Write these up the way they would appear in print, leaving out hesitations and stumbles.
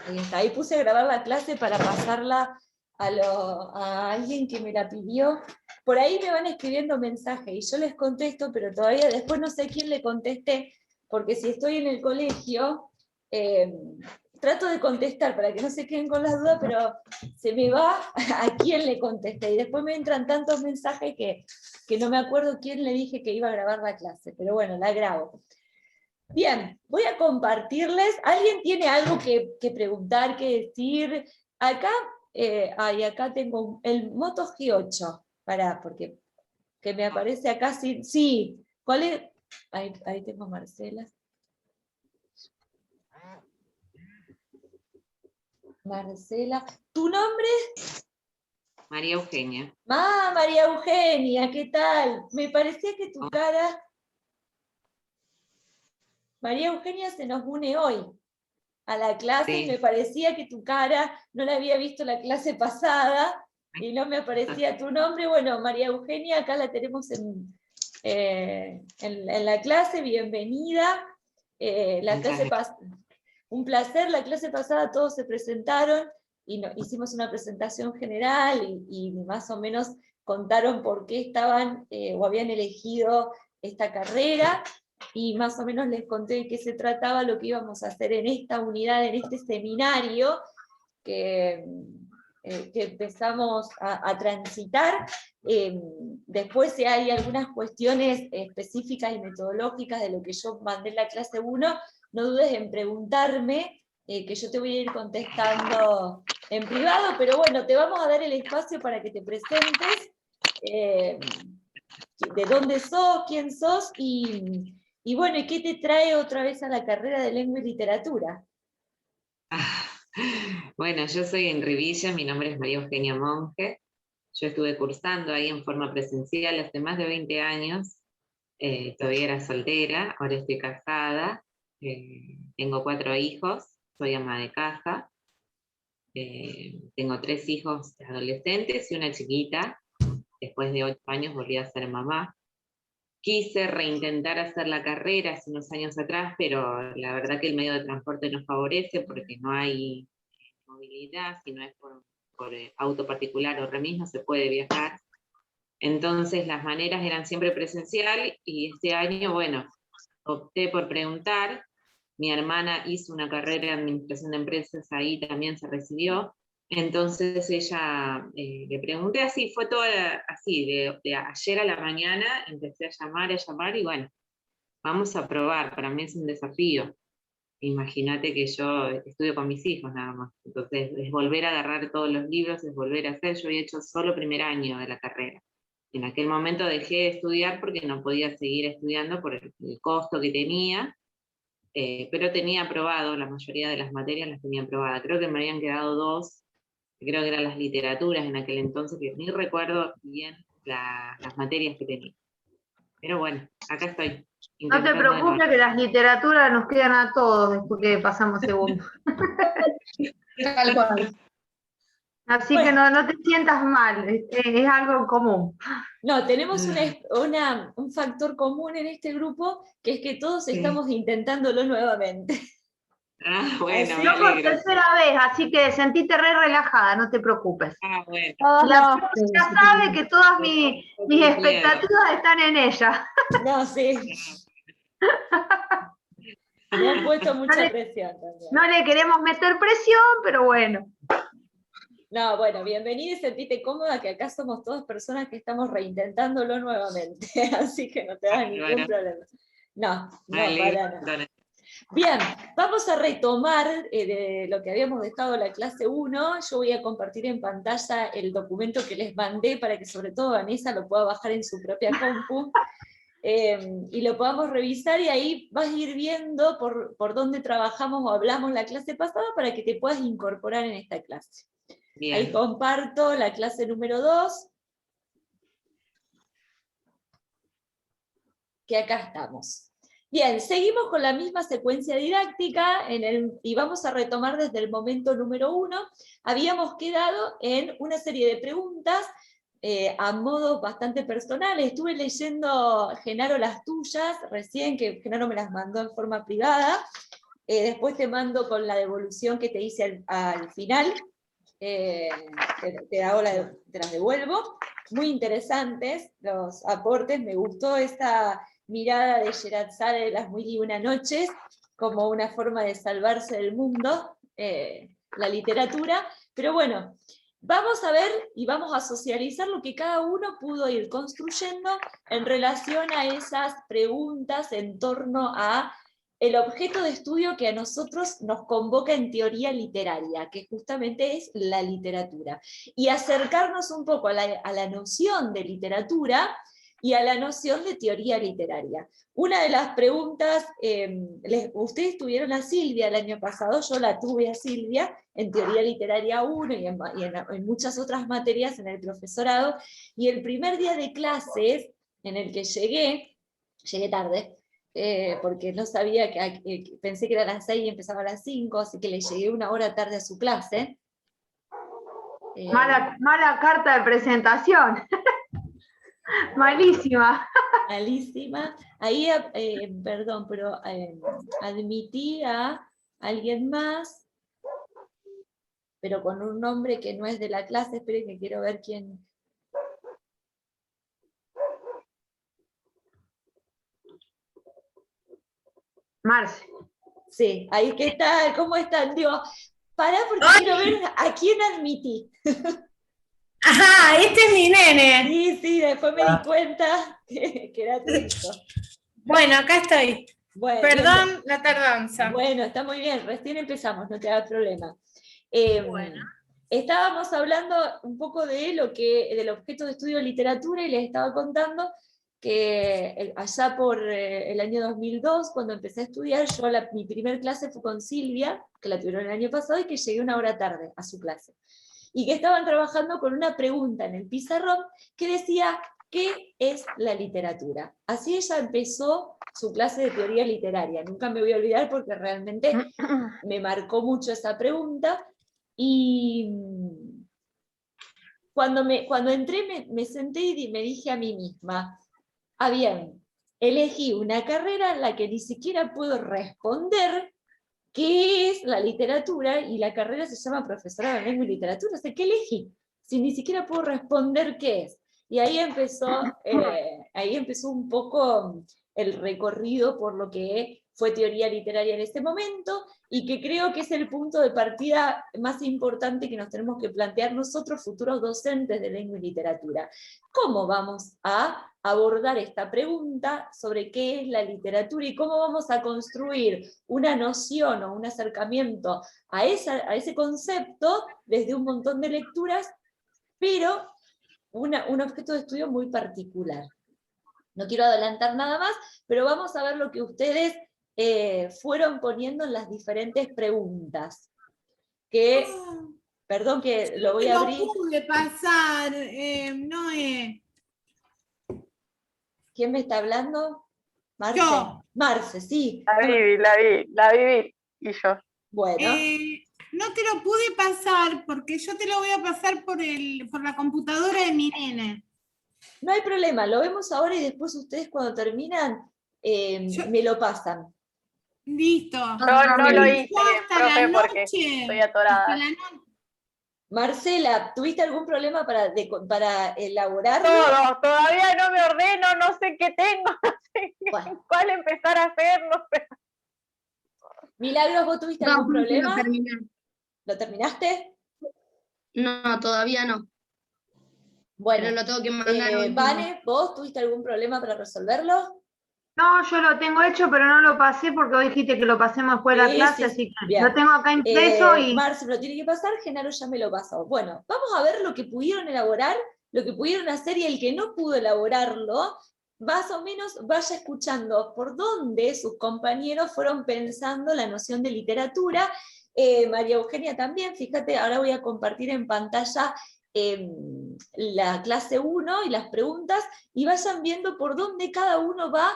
Ahí está, ahí puse a grabar la clase para pasarla a alguien que me la pidió. Por ahí me van escribiendo mensajes y yo les contesto, pero todavía después no sé a quién le contesté, porque si estoy en el colegio, trato de contestar para que no se queden con las dudas, pero se me va a quién le contesté. Y después me entran tantos mensajes que no me acuerdo quién le dije que iba a grabar la clase, pero bueno, la grabo. Bien, voy a compartirles. ¿Alguien tiene algo que preguntar, que decir? Acá, acá tengo el Moto G8. Pará, porque que me aparece acá. Sí, sí. ¿Cuál es? Ahí tengo a Marcela. Marcela. ¿Tu nombre? María Eugenia. María Eugenia, ¿qué tal? Me parecía que tu cara... María Eugenia se nos une hoy a la clase, Sí. y me parecía que tu cara no la había visto la clase pasada, y no me aparecía tu nombre. Bueno, María Eugenia, acá la tenemos en la clase, bienvenida. Un placer, la clase pasada todos se presentaron, y hicimos una presentación general, y más o menos contaron por qué estaban o habían elegido esta carrera, y más o menos les conté de qué se trataba lo que íbamos a hacer en esta unidad, en este seminario que empezamos a transitar. Después, si hay algunas cuestiones específicas y metodológicas de lo que yo mandé en la clase 1, no dudes en preguntarme, que yo te voy a ir contestando en privado, pero bueno, te vamos a dar el espacio para que te presentes, de dónde sos, quién sos, y bueno, ¿y qué te trae otra vez a la carrera de lengua y literatura? Bueno, yo soy en Rivilla, mi nombre es María Eugenia Monge. Yo estuve cursando ahí en forma presencial hace más de 20 años. Todavía era soltera, ahora estoy casada. Tengo 4 hijos, soy ama de casa. Tengo 3 hijos adolescentes y una chiquita. Después de 8 años volví a ser mamá. Quise reintentar hacer la carrera hace unos años atrás, pero la verdad que el medio de transporte no favorece porque no hay movilidad, si no es por auto particular o remis no se puede viajar. Entonces las maneras eran siempre presencial, y este año, bueno, opté por preguntar. Mi hermana hizo una carrera de administración de empresas, ahí también se recibió. Entonces ella, le pregunté así, fue todo así, de ayer a la mañana empecé a llamar, y bueno, vamos a probar, para mí es un desafío. Imagínate que yo estudio con mis hijos nada más, entonces es volver a agarrar todos los libros, es volver a hacer. Yo había hecho solo primer año de la carrera. En aquel momento dejé de estudiar porque no podía seguir estudiando por el costo que tenía, pero tenía aprobado, la mayoría de las materias las tenía aprobadas. Creo que me habían quedado 2, creo que eran las literaturas en aquel entonces, que ni recuerdo bien las materias que tenía. Pero bueno, acá estoy. No te preocupes que las literaturas nos quedan a todos después que pasamos segundo. Tal cual. Así que no te sientas mal, es algo común. No, tenemos un factor común en este grupo, que es que todos estamos intentándolo nuevamente. Bueno, Yo por tercera vez, así que sentite relajada, no te preocupes. Bueno. La profe ya sabe que todas mis expectativas están en ella. No, sí. Me han puesto mucha presión también. No le queremos meter presión, pero bueno. No, bueno, bienvenida y sentite cómoda, que acá somos todas personas que estamos reintentándolo nuevamente, así que no te hagas ningún problema. No, para nada. Bien, vamos a retomar de lo que habíamos dejado la clase 1. Yo voy a compartir en pantalla el documento que les mandé para que sobre todo Vanessa lo pueda bajar en su propia compu. Y lo podamos revisar, y ahí vas a ir viendo por dónde trabajamos o hablamos la clase pasada para que te puedas incorporar en esta clase. Bien. Ahí comparto la clase número 2, que acá estamos. Bien, seguimos con la misma secuencia didáctica, y vamos a retomar desde el momento número 1. Habíamos quedado en una serie de preguntas a modo bastante personales. Estuve leyendo, Genaro, las tuyas recién, que Genaro me las mandó en forma privada. después te mando con la devolución que te hice al final, te las devuelvo. Muy interesantes los aportes, me gustó esta mirada de Sherazade de las 1001 noches, como una forma de salvarse del mundo, la literatura, pero bueno, vamos a ver y vamos a socializar lo que cada uno pudo ir construyendo en relación a esas preguntas en torno a el objeto de estudio que a nosotros nos convoca en teoría literaria, que justamente es la literatura, y acercarnos un poco a la noción de literatura y a la noción de teoría literaria. Una de las preguntas, ustedes tuvieron a Silvia el año pasado, yo la tuve a Silvia en Teoría Literaria 1 y en muchas otras materias en el profesorado, y el primer día de clases en el que llegué tarde, porque no sabía, pensé que era a las 6 y empezaba a las 5, así que le llegué 1 hora tarde a su clase. Mala carta de presentación. Malísima. Malísima. Ahí, perdón, pero admití a alguien más, pero con un nombre que no es de la clase. Esperen que quiero ver quién. Marce. Sí, ahí que está. ¿Cómo están? Digo, pará porque quiero ver a quién admití. Ajá, este es mi nene. Sí, después me di cuenta que era tu hijo. Bueno, acá estoy. Bueno, Perdón bien. la tardanza. Bueno, está muy bien, recién empezamos, no te hagas problema. Bueno. Estábamos hablando un poco del objeto de estudio de literatura, y les estaba contando que allá por el año 2002, cuando empecé a estudiar, mi primer clase fue con Silvia, que la tuvieron el año pasado, y que llegué 1 hora tarde a su clase. Y que estaban trabajando con una pregunta en el pizarrón que decía, ¿qué es la literatura? Así ella empezó su clase de teoría literaria. Nunca me voy a olvidar porque realmente me marcó mucho esa pregunta. Y cuando entré me senté y me dije a mí misma, bien, elegí una carrera en la que ni siquiera puedo responder qué es la literatura, y la carrera se llama profesora de lengua y literatura. O sea, ¿qué elegí? Si ni siquiera puedo responder qué es. Y ahí empezó un poco el recorrido por lo que fue teoría literaria en este momento, y que creo que es el punto de partida más importante que nos tenemos que plantear nosotros, futuros docentes de lengua y literatura. ¿Cómo vamos a abordar esta pregunta sobre qué es la literatura y cómo vamos a construir una noción o un acercamiento a ese concepto desde un montón de lecturas, pero un objeto de estudio muy particular? No quiero adelantar nada más, pero vamos a ver lo que ustedes fueron poniendo en las diferentes preguntas. Perdón que lo voy a abrir. No pude pasar, Noé. ¿Quién me está hablando? Marce. Yo. Marce, sí. La viví, y yo. Bueno. No te lo pude pasar porque yo te lo voy a pasar por la computadora de mi nene. No hay problema, lo vemos ahora y después ustedes cuando terminan me lo pasan. Listo. No lo hice, hasta la profe, porque noche. estoy atorada. Hasta la noche. Marcela, ¿tuviste algún problema para elaborarlo? Todo, todavía no me ordeno, no sé qué tengo, no sé Bueno. cuál empezar a hacer, no sé. Milagros, ¿vos tuviste algún problema? Lo terminé. ¿Lo terminaste? No, todavía no. Bueno, pero lo tengo que mandar hoy. Vane, ¿vos tuviste algún problema para resolverlo? No, yo lo tengo hecho, pero no lo pasé porque vos dijiste que lo pasemos después de la clase, así que bien. lo tengo acá impreso y... Marce lo tiene que pasar, Genaro ya me lo pasó. Bueno, vamos a ver lo que pudieron elaborar, lo que pudieron hacer, y el que no pudo elaborarlo, más o menos vaya escuchando por dónde sus compañeros fueron pensando la noción de literatura. María Eugenia también, fíjate, ahora voy a compartir en pantalla la clase 1 y las preguntas, y vayan viendo por dónde cada uno va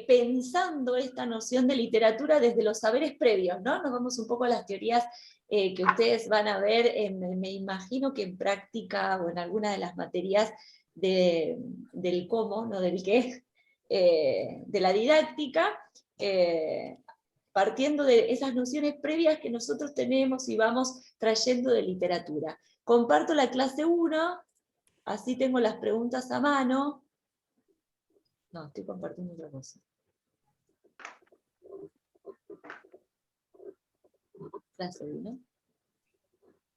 pensando esta noción de literatura desde los saberes previos, ¿no? Nos vamos un poco a las teorías que ustedes van a ver, me imagino que en práctica o en alguna de las materias del cómo, no del qué, de la didáctica. partiendo de esas nociones previas que nosotros tenemos y vamos trayendo de literatura. Comparto la clase 1, así tengo las preguntas a mano. No, estoy compartiendo otra cosa. Clase 1.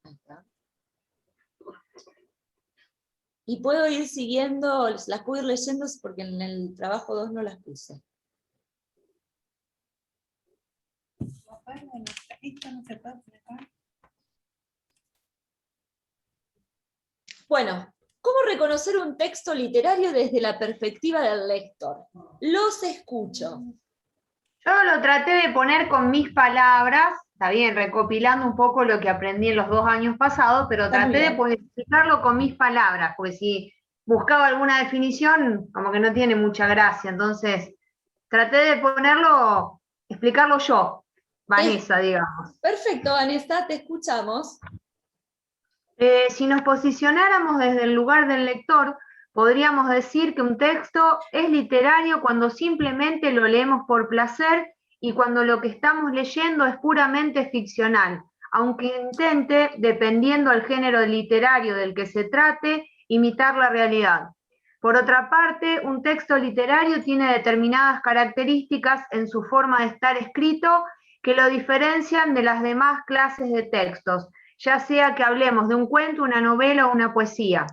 Ahí está. Y puedo ir siguiendo, las puedo ir leyendo porque en el trabajo 2 no las puse. Bueno, ¿cómo reconocer un texto literario desde la perspectiva del lector? Los escucho. Yo lo traté de poner con mis palabras, está bien, recopilando un poco lo que aprendí en los 2 años pasados, pero Está muy traté de bien. explicarlo con mis palabras, porque si buscaba alguna definición, como que no tiene mucha gracia. Entonces, traté de ponerlo, explicarlo yo, Vanessa, digamos. Perfecto, Vanessa, te escuchamos. Si nos posicionáramos desde el lugar del lector, podríamos decir que un texto es literario cuando simplemente lo leemos por placer y cuando lo que estamos leyendo es puramente ficcional, aunque intente, dependiendo del género literario del que se trate, imitar la realidad. Por otra parte, un texto literario tiene determinadas características en su forma de estar escrito que lo diferencian de las demás clases de textos, ya sea que hablemos de un cuento, una novela o una poesía.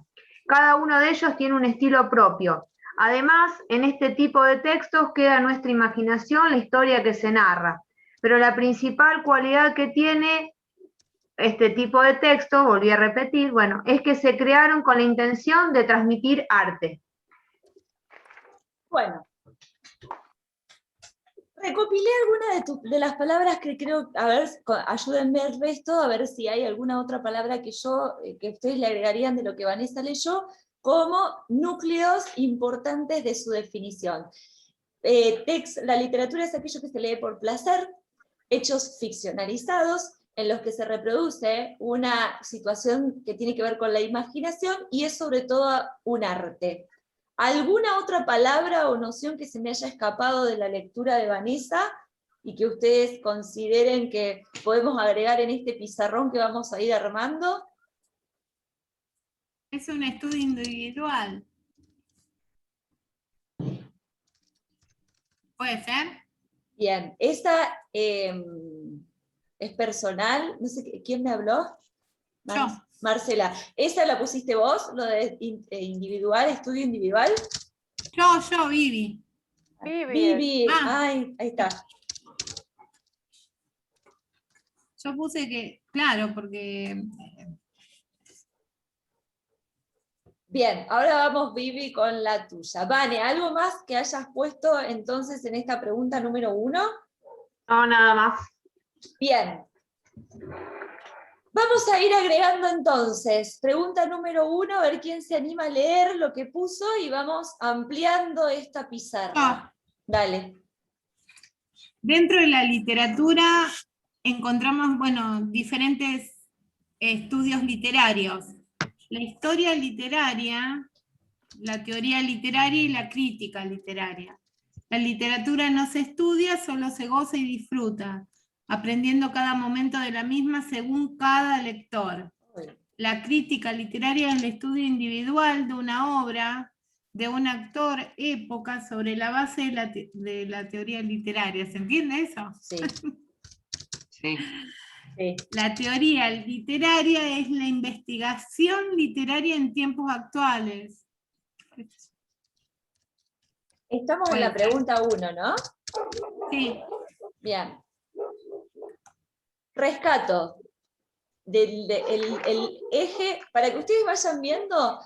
Cada uno de ellos tiene un estilo propio. Además, en este tipo de textos queda en nuestra imaginación la historia que se narra. Pero la principal cualidad que tiene este tipo de texto, volví a repetir, bueno, es que se crearon con la intención de transmitir arte. Bueno. Recopilé algunas de las palabras que creo, a ver, ayúdenme el resto, a ver si hay alguna otra palabra que ustedes le agregarían de lo que Vanessa leyó, como núcleos importantes de su definición. La literatura es aquello que se lee por placer, hechos ficcionalizados, en los que se reproduce una situación que tiene que ver con la imaginación, y es sobre todo un arte. ¿Alguna otra palabra o noción que se me haya escapado de la lectura de Vanessa y que ustedes consideren que podemos agregar en este pizarrón que vamos a ir armando? Es un estudio individual. ¿Puede ser? Bien, esta es personal, no sé quién me habló. Yo. Marcela, ¿esa la pusiste vos, lo de individual, estudio individual? Yo, Vivi. Vivi, ay, ahí está. Yo puse que, claro, porque... Bien, ahora vamos, Vivi, con la tuya. Vane, ¿algo más que hayas puesto entonces en esta pregunta número 1? No, nada más. Bien. Vamos a ir agregando entonces, pregunta número 1, a ver quién se anima a leer lo que puso y vamos ampliando esta pizarra. Dale. Dentro de la literatura encontramos, bueno, diferentes estudios literarios. La historia literaria, la teoría literaria y la crítica literaria. La literatura no se estudia, solo se goza y disfruta, aprendiendo cada momento de la misma según cada lector. La crítica literaria es el estudio individual de una obra, de un actor, época, sobre la base de la teoría literaria. ¿Se entiende eso? Sí. Sí. Sí. La teoría literaria es la investigación literaria en tiempos actuales. Estamos en la pregunta 1, ¿no? Sí. Bien. Rescato el eje, para que ustedes vayan viendo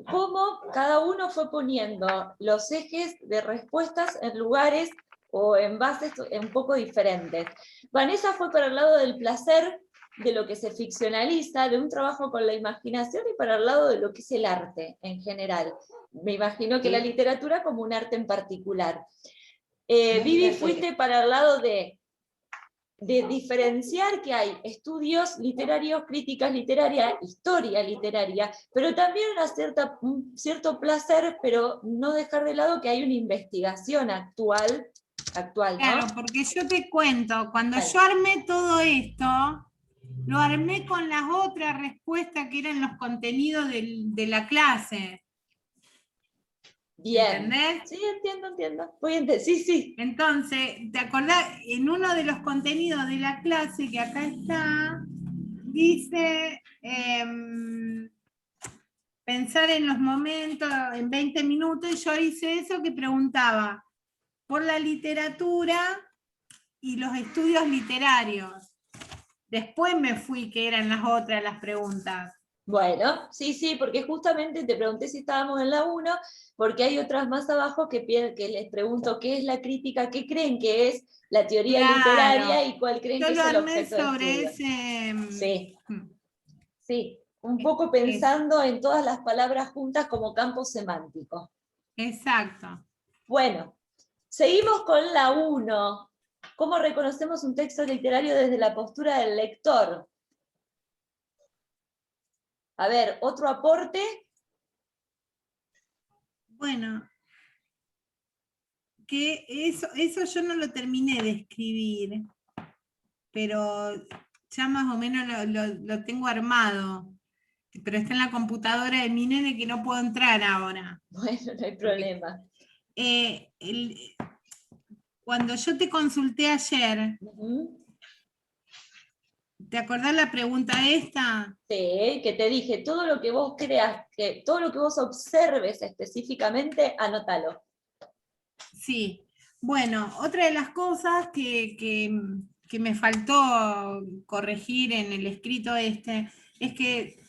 cómo cada uno fue poniendo los ejes de respuestas en lugares o en bases un poco diferentes. Vanessa fue para el lado del placer, de lo que se ficcionaliza, de un trabajo con la imaginación, y para el lado de lo que es el arte en general. Me imagino que la literatura como un arte en particular. Vivi, fuiste para el lado de diferenciar que hay estudios literarios, críticas literarias, historia literaria, pero también un cierto placer, pero no dejar de lado que hay una investigación actual actual, ¿no? Claro, porque yo te cuento, cuando Vale. yo armé todo esto, lo armé con las otras respuestas que eran los contenidos de la clase. Bien. ¿Entendés? Sí, entiendo. Sí. Entonces, ¿te acordás? En uno de los contenidos de la clase, que acá está, dice pensar en los momentos en 20 minutos, y yo hice eso que preguntaba por la literatura y los estudios literarios. Después me fui, que eran las otras las preguntas. Bueno, sí, porque justamente te pregunté si estábamos en la 1, porque hay otras más abajo que les pregunto qué es la crítica, qué creen que es la teoría Claro. literaria y cuál creen Yo que lo es el armé objeto de sobre estudio. ese. Sí, un poco pensando en todas las palabras juntas como campo semántico. Exacto. Bueno, seguimos con la 1. ¿Cómo reconocemos un texto literario desde la postura del lector? A ver, otro aporte. Bueno, que eso yo no lo terminé de escribir, pero ya más o menos lo tengo armado. Pero está en la computadora de mi nene que no puedo entrar ahora. Bueno, no hay problema. Cuando yo te consulté ayer, ¿te acordás la pregunta esta? Sí, que te dije, todo lo que vos creas, todo lo que vos observes específicamente, anótalo. Sí. Bueno, otra de las cosas que me faltó corregir en el escrito este, es que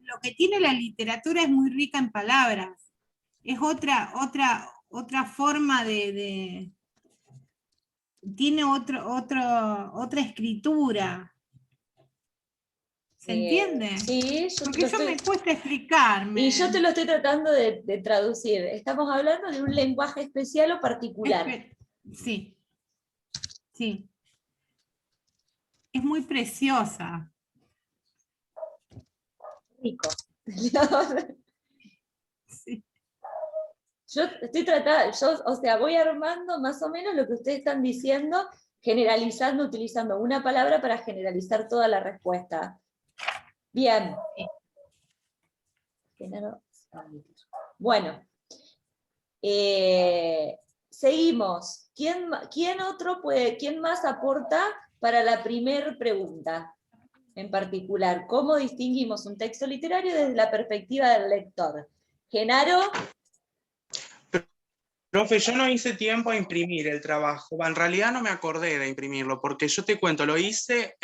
lo que tiene la literatura es muy rica en palabras. Es otra forma tiene otra escritura. ¿Se entiende? Sí, Porque yo me cuesta explicarme. Y yo te lo estoy tratando de traducir. Estamos hablando de un lenguaje especial o particular. Sí. Es muy preciosa. Rico. Sí. Yo estoy tratando, voy armando más o menos lo que ustedes están diciendo, generalizando, utilizando una palabra para generalizar toda la respuesta. Bien. Bueno. Seguimos. ¿Quién más aporta para la primera pregunta? En particular, ¿cómo distinguimos un texto literario desde la perspectiva del lector? Genaro. Profe, yo no hice tiempo a imprimir el trabajo. En realidad no me acordé de imprimirlo, porque yo te cuento, lo hice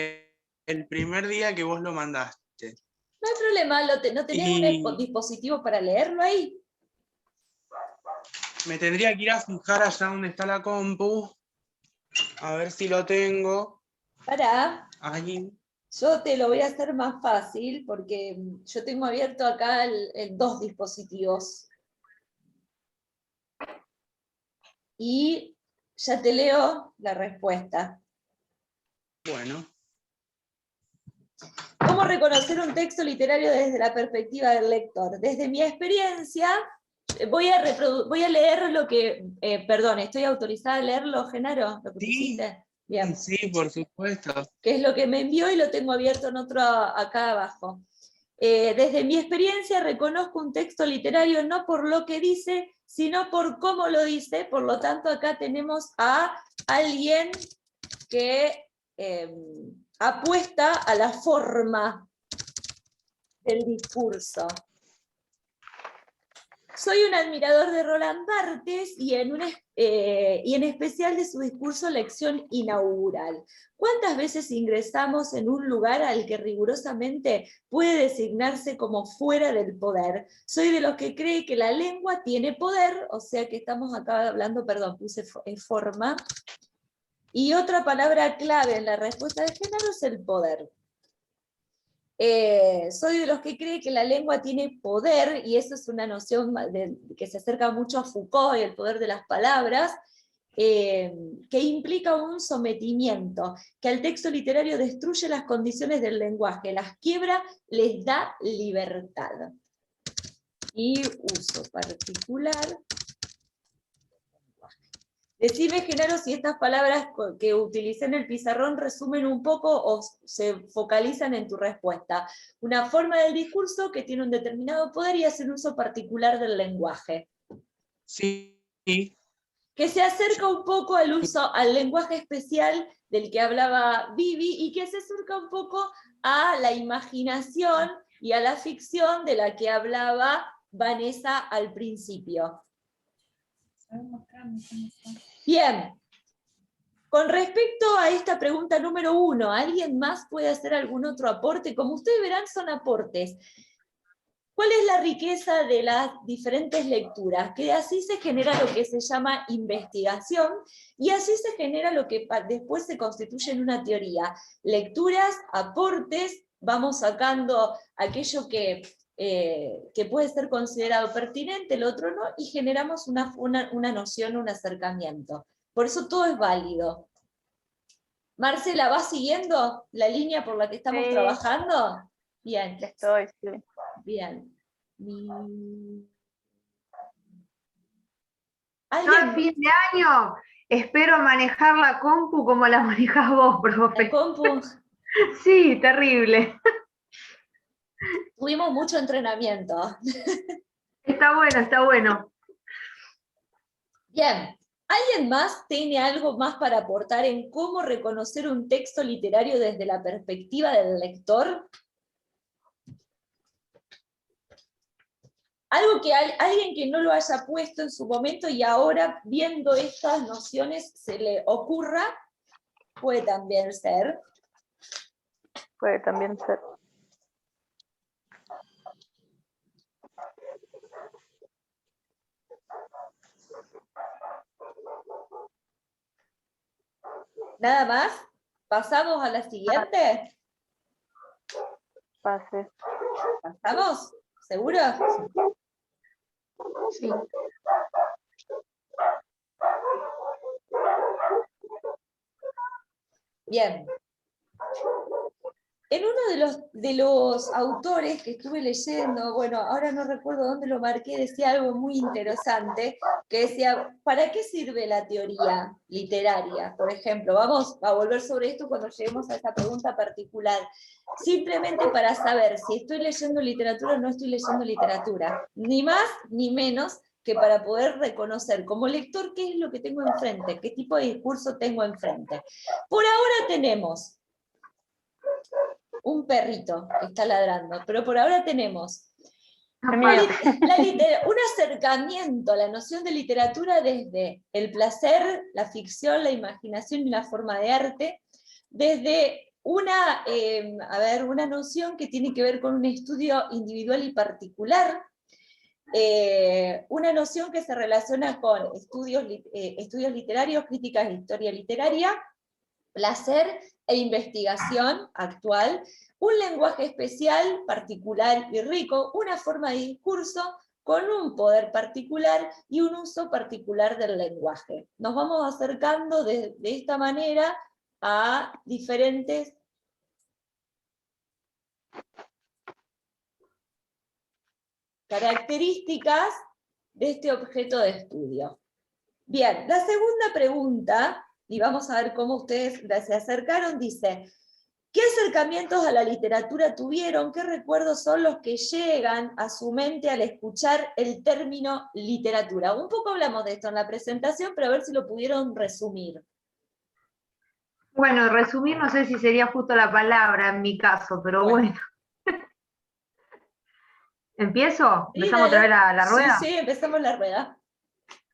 el primer día que vos lo mandaste. No hay problema, ¿no tenés un dispositivo para leerlo ahí? Me tendría que ir a fijar allá donde está la compu, a ver si lo tengo. Pará. Ahí. Yo te lo voy a hacer más fácil, porque yo tengo abierto acá dos dispositivos. Y ya te leo la respuesta. Bueno. ¿Cómo reconocer un texto literario desde la perspectiva del lector? Desde mi experiencia, voy a leer lo que... perdón, ¿estoy autorizada a leerlo, Genaro? ¿Lo que pusiste? Bien. Sí, por supuesto. Que es lo que me envió y lo tengo abierto en otro acá abajo. Desde mi experiencia reconozco un texto literario no por lo que dice, sino por cómo lo dice. Por lo tanto, acá tenemos a alguien que apuesta a la forma del discurso. Soy un admirador de Roland Barthes y en especial de su discurso Lección Inaugural. ¿Cuántas veces ingresamos en un lugar al que rigurosamente puede designarse como fuera del poder? Soy de los que cree que la lengua tiene poder, o sea que estamos acá hablando, perdón, puse forma. Y otra palabra clave en la respuesta de Genaro es el poder. Soy de los que cree que la lengua tiene poder, y eso es una noción que se acerca mucho a Foucault y el poder de las palabras, que implica un sometimiento, que al texto literario destruye las condiciones del lenguaje, las quiebra, les da libertad. Y uso particular. Decime, Genaro, si estas palabras que utilicé en el pizarrón resumen un poco o se focalizan en tu respuesta. Una forma del discurso que tiene un determinado poder y hace un uso particular del lenguaje. Sí. Que se acerca un poco al lenguaje especial del que hablaba Vivi y que se acerca un poco a la imaginación y a la ficción de la que hablaba Vanessa al principio. Bien, con respecto a esta pregunta número 1, ¿alguien más puede hacer algún otro aporte? Como ustedes verán, son aportes. ¿Cuál es la riqueza de las diferentes lecturas? Que así se genera lo que se llama investigación y así se genera lo que después se constituye en una teoría. Lecturas, aportes, vamos sacando aquello que puede ser considerado pertinente, el otro no, y generamos una noción, un acercamiento. Por eso todo es válido. Marcela, ¿vas siguiendo la línea por la que estamos Sí. trabajando? Bien. Estoy, sí. Bien. Yo ¿Alguien? al fin de año espero manejar la compu como la manejas vos, La profe. compu. Sí, terrible. Tuvimos mucho entrenamiento. Está bueno, está bueno. Bien. ¿Alguien más tiene algo más para aportar en cómo reconocer un texto literario desde la perspectiva del lector? Algo que alguien que no lo haya puesto en su momento y ahora viendo estas nociones se le ocurra, puede también ser. Puede también ser. ¿Nada más? ¿Pasamos a la siguiente? Pase. ¿Pasamos? ¿Seguro? Sí. Bien. En uno de los autores que estuve leyendo, bueno, ahora no recuerdo dónde lo marqué, decía algo muy interesante, que decía, ¿para qué sirve la teoría literaria? Por ejemplo, vamos a volver sobre esto cuando lleguemos a esta pregunta particular. Simplemente para saber si estoy leyendo literatura o no estoy leyendo literatura. Ni más ni menos que para poder reconocer como lector qué es lo que tengo enfrente, qué tipo de discurso tengo enfrente. Por ahora tenemos un perrito que está ladrando, pero por ahora tenemos un acercamiento a la noción de literatura desde el placer, la ficción, la imaginación y la forma de arte, desde una noción que tiene que ver con un estudio individual y particular, una noción que se relaciona con estudios literarios, críticas de historia literaria, placer e investigación actual, un lenguaje especial, particular y rico, una forma de discurso con un poder particular y un uso particular del lenguaje. Nos vamos acercando de esta manera a diferentes características de este objeto de estudio. Bien, la segunda pregunta, y vamos a ver cómo ustedes se acercaron, dice, ¿qué acercamientos a la literatura tuvieron? ¿Qué recuerdos son los que llegan a su mente al escuchar el término literatura? Un poco hablamos de esto en la presentación, pero a ver si lo pudieron resumir. Bueno, resumir no sé si sería justo la palabra en mi caso, pero bueno. ¿Empiezo? ¿Empezamos otra vez la rueda? Sí, empezamos la rueda.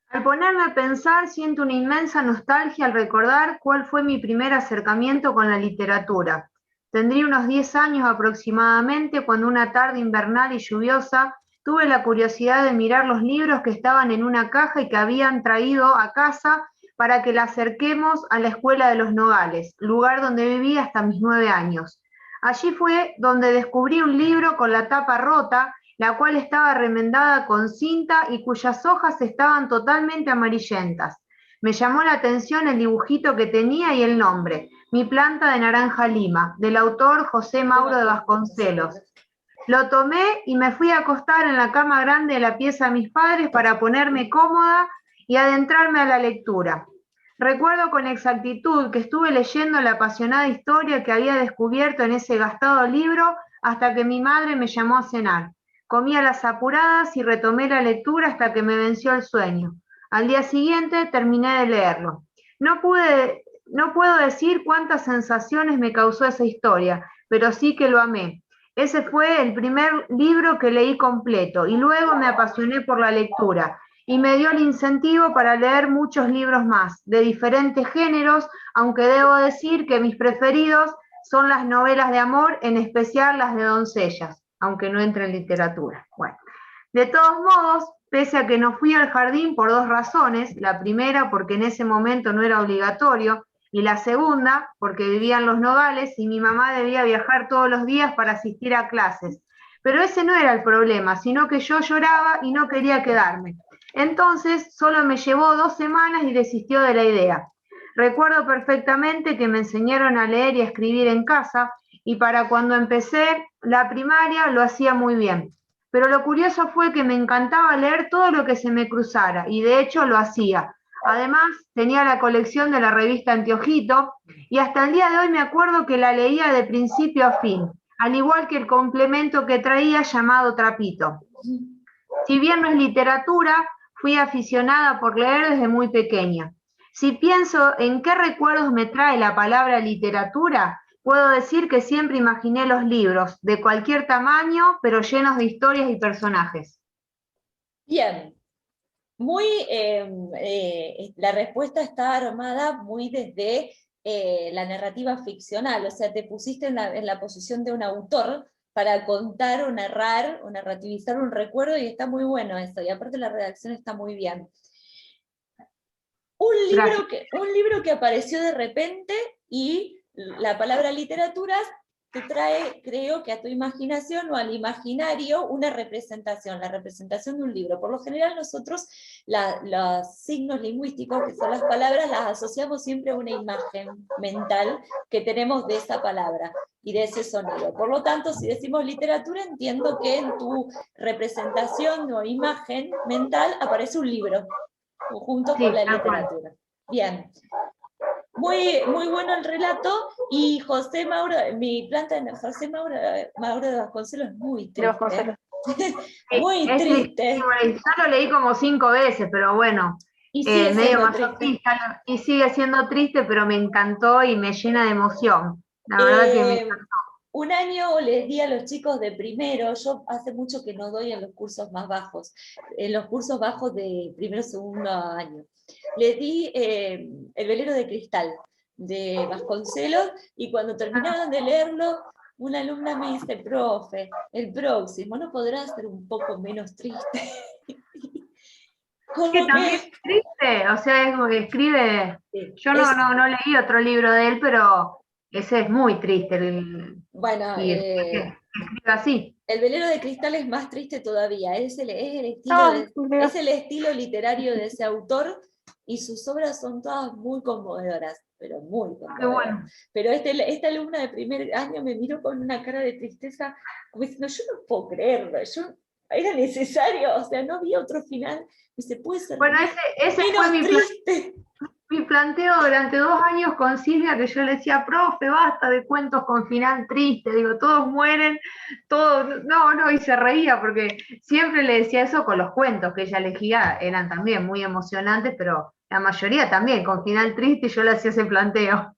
Al ponerme a pensar, siento una inmensa nostalgia al recordar cuál fue mi primer acercamiento con la literatura. Tendría unos 10 años aproximadamente cuando una tarde invernal y lluviosa tuve la curiosidad de mirar los libros que estaban en una caja y que habían traído a casa para que la acerquemos a la escuela de los Nogales, lugar donde viví hasta mis 9 años. Allí fue donde descubrí un libro con la tapa rota, la cual estaba remendada con cinta y cuyas hojas estaban totalmente amarillentas. Me llamó la atención el dibujito que tenía y el nombre, Mi planta de naranja lima, del autor José Mauro de Vasconcelos. Lo tomé y me fui a acostar en la cama grande de la pieza de mis padres para ponerme cómoda y adentrarme a la lectura. Recuerdo con exactitud que estuve leyendo la apasionada historia que había descubierto en ese gastado libro hasta que mi madre me llamó a cenar. Comí a las apuradas y retomé la lectura hasta que me venció el sueño. Al día siguiente terminé de leerlo. No puedo decir cuántas sensaciones me causó esa historia, pero sí que lo amé. Ese fue el primer libro que leí completo y luego me apasioné por la lectura y me dio el incentivo para leer muchos libros más, de diferentes géneros, aunque debo decir que mis preferidos son las novelas de amor, en especial las de doncellas, aunque no entre en literatura. Bueno, de todos modos, pese a que no fui al jardín por 2 razones, la primera porque en ese momento no era obligatorio, y la segunda porque vivía en Los Nogales y mi mamá debía viajar todos los días para asistir a clases. Pero ese no era el problema, sino que yo lloraba y no quería quedarme. Entonces solo me llevó 2 semanas y desistió de la idea. Recuerdo perfectamente que me enseñaron a leer y a escribir en casa y para cuando empecé la primaria lo hacía muy bien. Pero lo curioso fue que me encantaba leer todo lo que se me cruzara y de hecho lo hacía. Además tenía la colección de la revista Anteojito y hasta el día de hoy me acuerdo que la leía de principio a fin, al igual que el complemento que traía llamado Trapito. Si bien no es literatura, fui aficionada por leer desde muy pequeña. Si pienso en qué recuerdos me trae la palabra literatura, puedo decir que siempre imaginé los libros, de cualquier tamaño, pero llenos de historias y personajes. Bien, la respuesta está armada muy desde la narrativa ficcional, o sea, te pusiste en la posición de un autor para contar o narrar o narrativizar un recuerdo y está muy bueno eso, y aparte la redacción está muy bien. Un libro que apareció de repente y la palabra literatura te trae, creo que a tu imaginación o al imaginario, una representación, la representación de un libro. Por lo general nosotros los signos lingüísticos, que son las palabras, las asociamos siempre a una imagen mental que tenemos de esa palabra y de ese sonido. Por lo tanto, si decimos literatura, entiendo que en tu representación o imagen mental aparece un libro, junto con la literatura. Bien. Muy bueno el relato, y José Mauro, mi planta de José Mauro de Vasconcelos es muy triste. Muy triste. Ya lo leí como 5 veces, pero bueno, y sigue medio masoquista. Y sigue siendo triste, pero me encantó y me llena de emoción. La verdad que me encantó. Un año les di a los chicos de primero, yo hace mucho que no doy en los cursos más bajos, en los cursos bajos de primero segundo año. Les di El velero de cristal, de Vasconcelos, y cuando terminaron de leerlo, una alumna me dice: profe, el próximo, ¿no podrá ser un poco menos triste? Es que también es triste, o sea, es como que escribe, yo no leí otro libro de él, pero ese es muy triste. Bueno, y escribe así. El velero de cristal es más triste todavía, es el estilo literario de ese autor, y sus obras son todas muy conmovedoras, pero muy conmovedoras. Bueno. Pero esta alumna de primer año me miró con una cara de tristeza, como diciendo: yo no puedo creerlo, era necesario, o sea, no había otro final, y se puede ser ese fue mi planteo durante 2 años con Silvia, que yo le decía: profe, basta de cuentos con final triste, digo, todos mueren, todos, no, y se reía, porque siempre le decía eso con los cuentos que ella elegía, eran también muy emocionantes, pero la mayoría también con final triste, y yo le hacía ese planteo,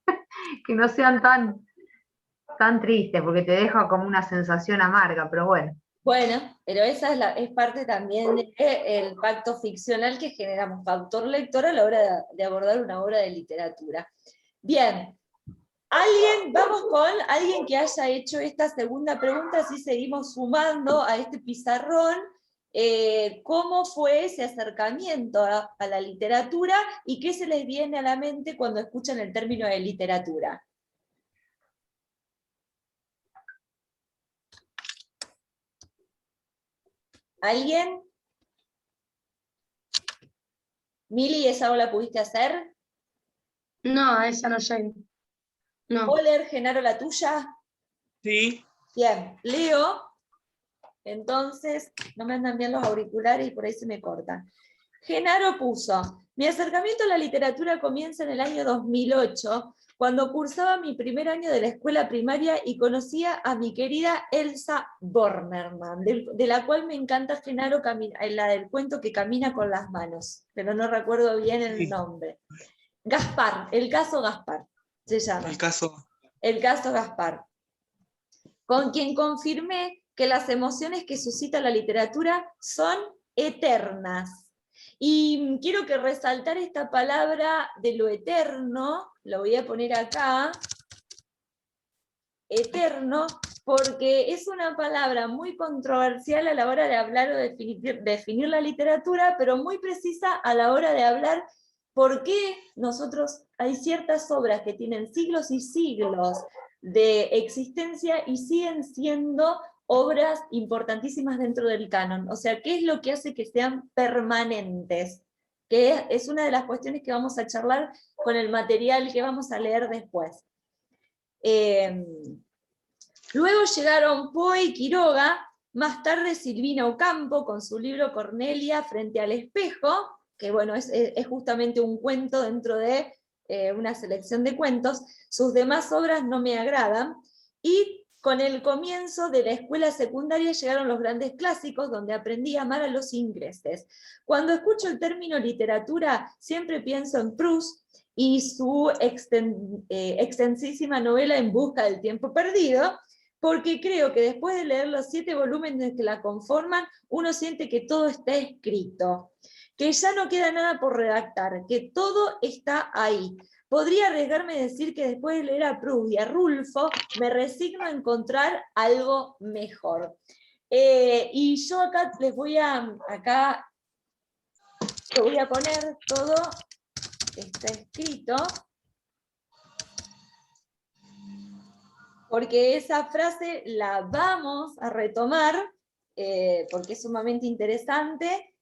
que no sean tan tristes, porque te deja como una sensación amarga, pero bueno. Bueno, pero esa es parte también del pacto ficcional que generamos autor-lector a la hora de abordar una obra de literatura. Bien, vamos con alguien que haya hecho esta segunda pregunta, así seguimos sumando a este pizarrón. ¿Cómo fue ese acercamiento a la literatura y qué se les viene a la mente cuando escuchan el término de literatura? ¿Alguien? Mili, ¿esa vos la pudiste hacer? No, esa no sé. No. Oler, Genaro, ¿la tuya? Sí. Bien, Leo. Entonces, no me andan bien los auriculares y por ahí se me cortan. Genaro puso, mi acercamiento a la literatura comienza en el año 2008, cuando cursaba mi primer año de la escuela primaria y conocía a mi querida Elsa Bornerman, de la cual me encanta Genaro, la del cuento que camina con las manos, pero no recuerdo bien el nombre. Gaspar, el caso Gaspar, se llama. El caso Gaspar. Con quien confirmé que las emociones que suscita la literatura son eternas. Y quiero que resaltar esta palabra de lo eterno, lo voy a poner acá, eterno, porque es una palabra muy controversial a la hora de hablar o definir la literatura, pero muy precisa a la hora de hablar por qué hay ciertas obras que tienen siglos y siglos de existencia y siguen siendo obras importantísimas dentro del canon. O sea, ¿qué es lo que hace que sean permanentes? Que es una de las cuestiones que vamos a charlar con el material que vamos a leer después. Luego llegaron Poe y Quiroga, más tarde Silvina Ocampo con su libro Cornelia frente al espejo, que bueno, es justamente un cuento dentro de una selección de cuentos. Sus demás obras no me agradan, y con el comienzo de la escuela secundaria llegaron los grandes clásicos, donde aprendí a amar a los ingleses. Cuando escucho el término literatura, siempre pienso en Proust y su extensísima novela En busca del tiempo perdido, porque creo que después de leer los 7 volúmenes que la conforman, uno siente que todo está escrito, que ya no queda nada por redactar, que todo está ahí. Podría arriesgarme a decir que después de leer a Proust y a Rulfo, me resigno a encontrar algo mejor. Y yo acá les voy a poner todo, está escrito, porque esa frase la vamos a retomar, porque es sumamente interesante.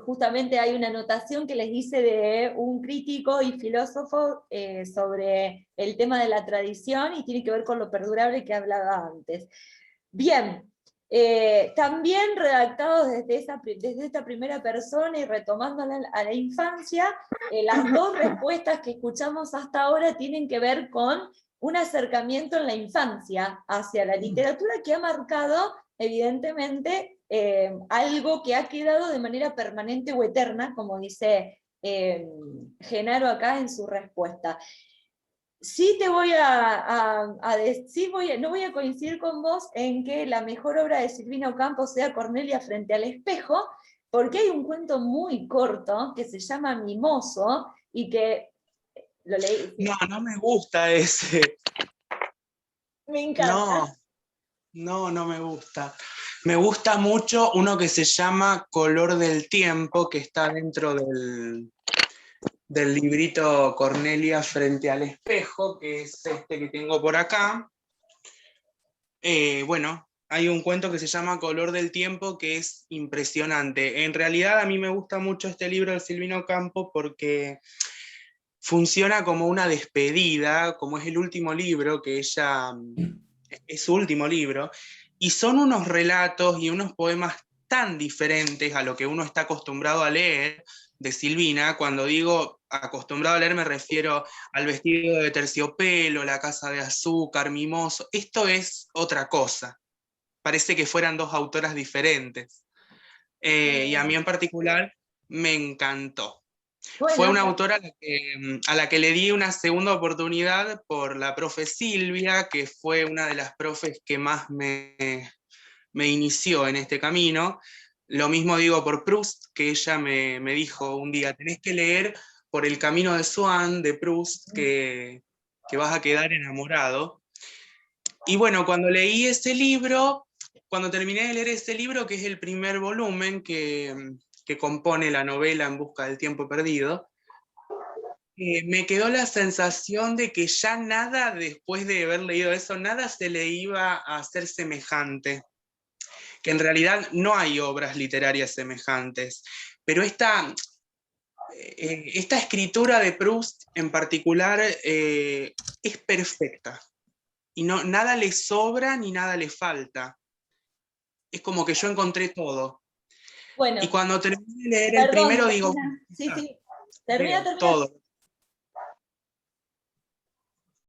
Justamente hay una anotación que les hice de un crítico y filósofo sobre el tema de la tradición, y tiene que ver con lo perdurable que hablaba antes. Bien, también redactados desde esta primera persona y retomando a la infancia, las 2 respuestas que escuchamos hasta ahora tienen que ver con un acercamiento en la infancia hacia la literatura que ha marcado, evidentemente, algo que ha quedado de manera permanente o eterna, como dice Genaro acá en su respuesta. Sí te voy no voy a coincidir con vos en que la mejor obra de Silvina Ocampo sea Cornelia frente al espejo, porque hay un cuento muy corto que se llama Mimoso, y que lo leí. No me gusta ese. Me encanta. No me gusta. Me gusta mucho uno que se llama Color del Tiempo, que está dentro del librito Cornelia frente al espejo, que es este que tengo por acá. Bueno, hay un cuento que se llama Color del Tiempo que es impresionante. En realidad a mí me gusta mucho este libro de Silvina Ocampo porque funciona como una despedida, como es el último libro que ella... Es su último libro, y son unos relatos y unos poemas tan diferentes a lo que uno está acostumbrado a leer de Silvina. Cuando digo acostumbrado a leer me refiero al Vestido de terciopelo, La casa de azúcar, Mimoso. Esto es otra cosa. Parece que fueran 2 autoras diferentes. Y a mí en particular me encantó. Bueno, fue una autora a la que le di una segunda oportunidad por la profe Silvia, que fue una de las profes que más me inició en este camino. Lo mismo digo por Proust, que ella me dijo un día, tenés que leer Por el camino de Swann, de Proust, que vas a quedar enamorado. Y bueno, cuando leí ese libro, cuando terminé de leer ese libro, que es el primer volumen que compone la novela En busca del tiempo perdido, me quedó la sensación de que ya nada, después de haber leído eso, nada se le iba a hacer semejante. Que en realidad no hay obras literarias semejantes. Pero esta escritura de Proust en particular es perfecta. Y nada le sobra ni nada le falta. Es como que yo encontré todo. Bueno, Y cuando termine de leer el perdón, primero digo, Cristina. Sí, sí. leo Termina. todo.